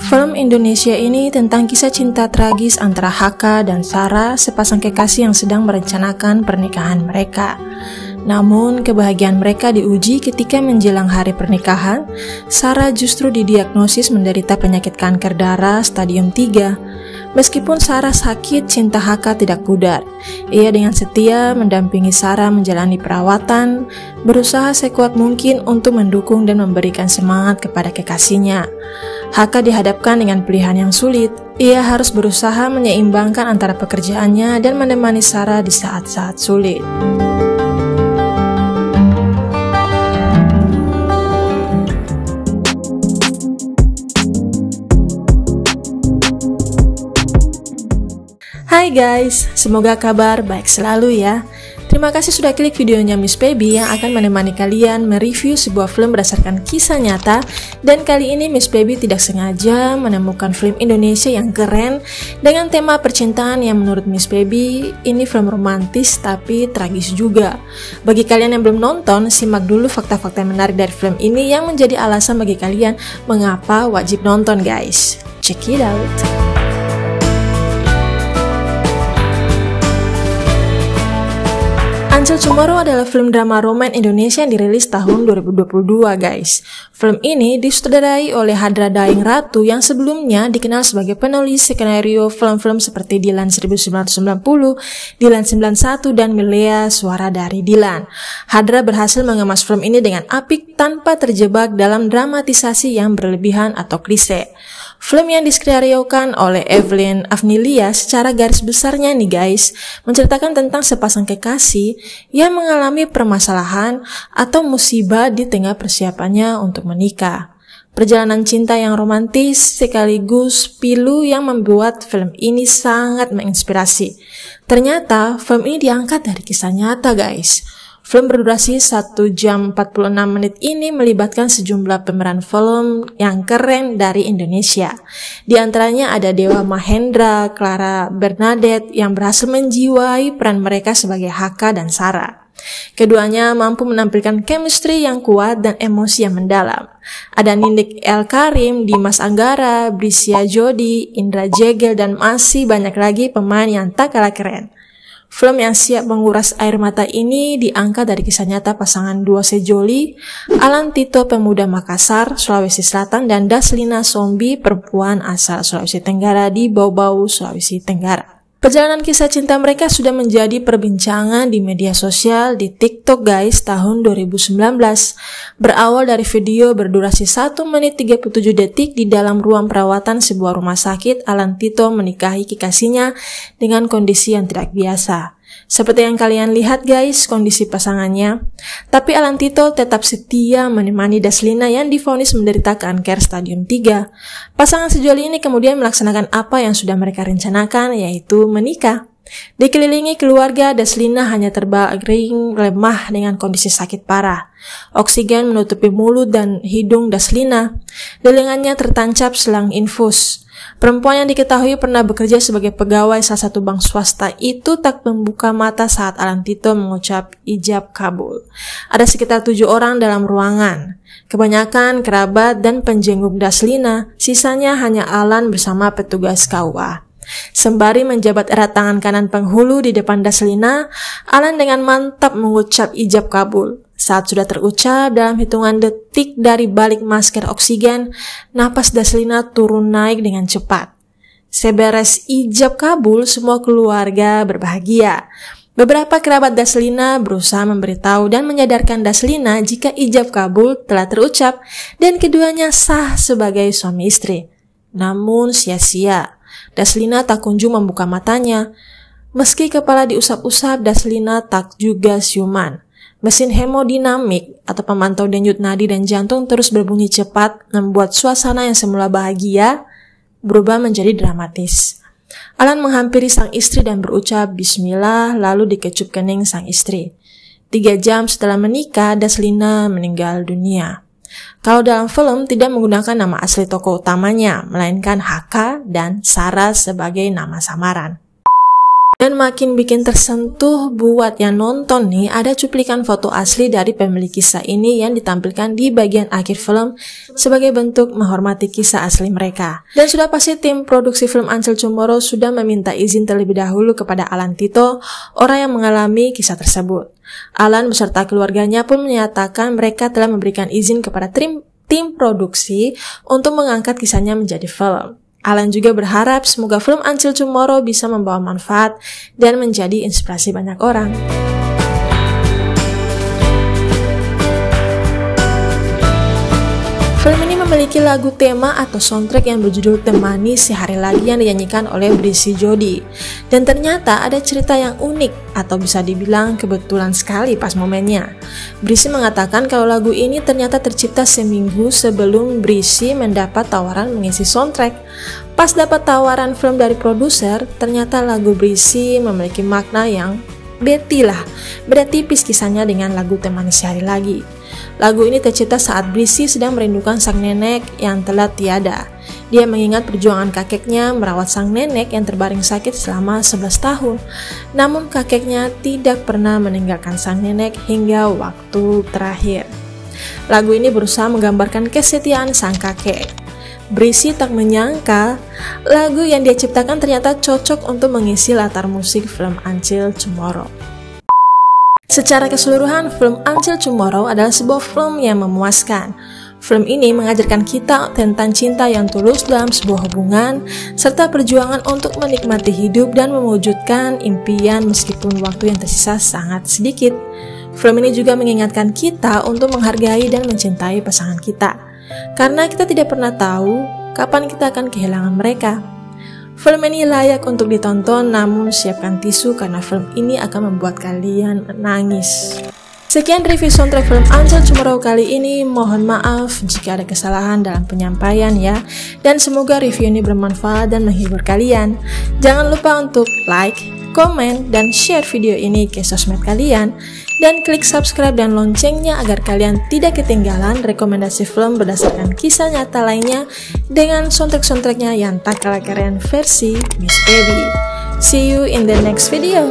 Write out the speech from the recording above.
Film Indonesia ini tentang kisah cinta tragis antara Haka dan Sarah, sepasang kekasih yang sedang merencanakan pernikahan mereka. Namun, kebahagiaan mereka diuji ketika menjelang hari pernikahan, Sarah justru didiagnosis menderita penyakit kanker darah stadium 3. Meskipun Sarah sakit, cinta Haka tidak pudar. Ia dengan setia mendampingi Sarah menjalani perawatan, berusaha sekuat mungkin untuk mendukung dan memberikan semangat kepada kekasihnya. Haka dihadapkan dengan pilihan yang sulit. Ia harus berusaha menyeimbangkan antara pekerjaannya dan menemani Sarah di saat-saat sulit. Hai guys, semoga kabar baik selalu ya. Terima kasih sudah klik videonya Miss Baby yang akan menemani kalian mereview sebuah film berdasarkan kisah nyata. Dan kali ini Miss Baby tidak sengaja menemukan film Indonesia yang keren dengan tema percintaan yang menurut Miss Baby ini film romantis tapi tragis juga. Bagi kalian yang belum nonton, simak dulu fakta-fakta menarik dari film ini yang menjadi alasan bagi kalian mengapa wajib nonton guys. Check it out. Until Tomorrow adalah film drama romance Indonesia yang dirilis tahun 2022 guys. Film ini disutradarai oleh Hadra Daeng Ratu yang sebelumnya dikenal sebagai penulis skenario film-film seperti Dilan 1990, Dilan 91, dan Milea Suara dari Dilan. Hadra berhasil mengemas film ini dengan apik tanpa terjebak dalam dramatisasi yang berlebihan atau klise. Film yang diskenariokan oleh Evelyn Afnilia secara garis besarnya nih guys, menceritakan tentang sepasang kekasih yang mengalami permasalahan atau musibah di tengah persiapannya untuk menikah. Perjalanan cinta yang romantis sekaligus pilu yang membuat film ini sangat menginspirasi. Ternyata film ini diangkat dari kisah nyata guys. Film berdurasi 1 jam 46 menit ini melibatkan sejumlah pemeran film yang keren dari Indonesia. Di antaranya ada Dewa Mahendra, Clara Bernadette yang berhasil menjiwai peran mereka sebagai Haka dan Sarah. Keduanya mampu menampilkan chemistry yang kuat dan emosi yang mendalam. Ada Nindik El Karim, Dimas Anggara, Brisya Jody, Indra Jegel, dan masih banyak lagi pemain yang tak kalah keren. Film yang siap menguras air mata ini diangkat dari kisah nyata pasangan dua sejoli, Alan Tito pemuda Makassar, Sulawesi Selatan, dan Daslina Sombi perempuan asal Sulawesi Tenggara di Bau-Bau, Sulawesi Tenggara. Perjalanan kisah cinta mereka sudah menjadi perbincangan di media sosial di TikTok guys tahun 2019. Berawal dari video berdurasi 1 menit 37 detik di dalam ruang perawatan sebuah rumah sakit, Alan Tito menikahi kekasihnya dengan kondisi yang tidak biasa. Seperti yang kalian lihat guys kondisi pasangannya. Tapi Alan Tito tetap setia menemani Daslina yang divonis menderita kanker stadium 3. Pasangan sejoli ini kemudian melaksanakan apa yang sudah mereka rencanakan, yaitu menikah. Dikelilingi keluarga, Daslina hanya terbaring lemah dengan kondisi sakit parah. Oksigen menutupi mulut dan hidung Daslina. Di lengannya tertancap selang infus. Perempuan yang diketahui pernah bekerja sebagai pegawai salah satu bank swasta itu tak membuka mata saat Alan Tito mengucap ijab kabul. Ada sekitar 7 orang dalam ruangan. Kebanyakan kerabat dan penjenguk Daslina, sisanya hanya Alan bersama petugas KUA. Sembari menjabat erat tangan kanan penghulu di depan Daslina, Alan dengan mantap mengucap ijab kabul. Saat sudah terucap, dalam hitungan detik dari balik masker oksigen, napas Daslina turun naik dengan cepat. Seberes ijab kabul, semua keluarga berbahagia. Beberapa kerabat Daslina berusaha memberitahu dan menyadarkan Daslina jika ijab kabul telah terucap dan keduanya sah sebagai suami istri. Namun sia-sia. Daslina tak kunjung membuka matanya. Meski kepala diusap-usap, Daslina tak juga siuman. Mesin hemodinamik atau pemantau denyut nadi dan jantung terus berbunyi cepat, membuat suasana yang semula bahagia berubah menjadi dramatis. Alan menghampiri sang istri dan berucap bismillah, lalu dikecup kening sang istri. 3 jam setelah menikah, Daslina meninggal dunia. Kalau dalam film tidak menggunakan nama asli tokoh utamanya, melainkan Haka dan Sarah sebagai nama samaran. Dan makin bikin tersentuh buat yang nonton nih, ada cuplikan foto asli dari pemilik kisah ini yang ditampilkan di bagian akhir film sebagai bentuk menghormati kisah asli mereka. Dan sudah pasti tim produksi film Until Tomorrow sudah meminta izin terlebih dahulu kepada Alan Tito, orang yang mengalami kisah tersebut. Alan beserta keluarganya pun menyatakan mereka telah memberikan izin kepada tim produksi untuk mengangkat kisahnya menjadi film. Alan juga berharap semoga film Until Tomorrow bisa membawa manfaat dan menjadi inspirasi banyak orang. Film ini memiliki lagu tema atau soundtrack yang berjudul Temani Sehari Lagi yang dinyanyikan oleh Brissy Jody. Dan ternyata ada cerita yang unik atau bisa dibilang kebetulan sekali pas momennya. Brissy mengatakan kalau lagu ini ternyata tercipta seminggu sebelum Brissy mendapat tawaran mengisi soundtrack. Pas dapat tawaran film dari produser, ternyata lagu Brissy memiliki makna yang beda tipis kisahnya dengan lagu Temani Sehari Lagi. Lagu ini tercipta saat Brissy sedang merindukan sang nenek yang telah tiada. Dia mengingat perjuangan kakeknya merawat sang nenek yang terbaring sakit selama 11 tahun. Namun kakeknya tidak pernah meninggalkan sang nenek hingga waktu terakhir. Lagu ini berusaha menggambarkan kesetiaan sang kakek. Brissy tak menyangka lagu yang dia ciptakan ternyata cocok untuk mengisi latar musik film Until Tomorrow. Secara keseluruhan, film Until Tomorrow adalah sebuah film yang memuaskan. Film ini mengajarkan kita tentang cinta yang tulus dalam sebuah hubungan, serta perjuangan untuk menikmati hidup dan mewujudkan impian meskipun waktu yang tersisa sangat sedikit. Film ini juga mengingatkan kita untuk menghargai dan mencintai pasangan kita, karena kita tidak pernah tahu kapan kita akan kehilangan mereka. Film ini layak untuk ditonton, namun siapkan tisu karena film ini akan membuat kalian menangis. Sekian review soundtrack film Until Tomorrow kali ini. Mohon maaf jika ada kesalahan dalam penyampaian ya. Dan semoga review ini bermanfaat dan menghibur kalian. Jangan lupa untuk like, komen, dan share video ini ke sosmed kalian. Dan klik subscribe dan loncengnya agar kalian tidak ketinggalan rekomendasi film berdasarkan kisah nyata lainnya dengan soundtrack-soundtracknya yang tak kalah keren versi Miss Baby. See you in the next video.